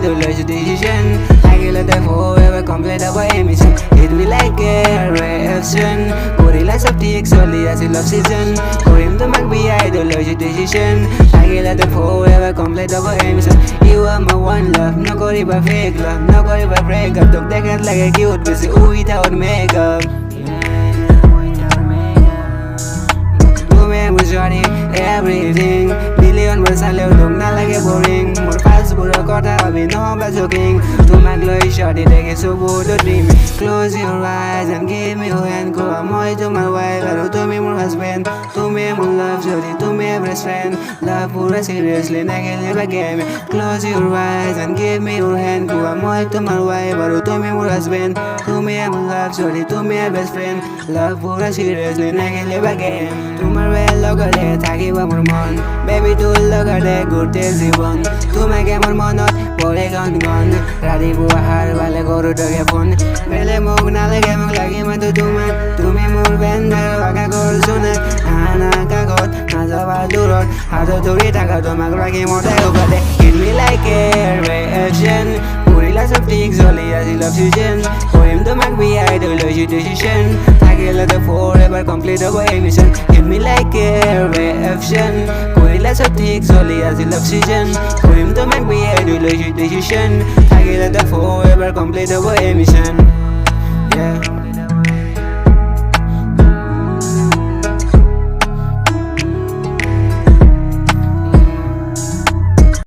ideology decision থাকিলে তাই forever complete হ'ব এই mission it will like a reaction কৰিলা সব ঠিক চলি আছিল love season কৰিম তোমাক বিয়া ideology decision থাকিলে তাই forever complete হ'ব এই mission you are my one love নকৰিবা fake love নকৰিবা break up তোক দেখাত লাগে cute বেছি without makeup Majority, everything Billion bersale untuk nalage boring More fast pura kota abi no joking To my glory shorty take it so good to dream Close your eyes and give me your hand Go amoy to my wife Baru to me more husband To me more love shorty To me best friend Love pura seriously nagel never game Close your eyes and give me your hand Go amoy to my wife Baru to me more husband To me more love shorty To me best friend Love pura seriously nagel never game To my লগতে থাকিব মোৰ মন baby তোৰ লগতে গোটেই জীৱন তোমাকে মোৰ মনত পৰে গন গন ৰাতিপুৱা হাৰ বালে কৰো তোকে ফোন বেলেগ মোক নালাগে মোক লাগে মাতো তোমাক তুমি মোৰ বেণ্ডাৰ বাগা কৰছো না আনা কাগত নাযাবা দূৰত হাত ধৰি থাকা তোমাক ৰাখি মতে লগতে it me like a reaction কৰিলা সব ঠিক চলি আছিল love season কৰিম তোমাক বিয়া ideology decision থাকিলে তো forever complete হ'ব এই mission it me like a reaction কৰিলা সব ঠিক চলি আছিল love season কৰিম তোমাক বিয়া ideology decision থাকিলে তো forever complete হ'ব এই mission yeah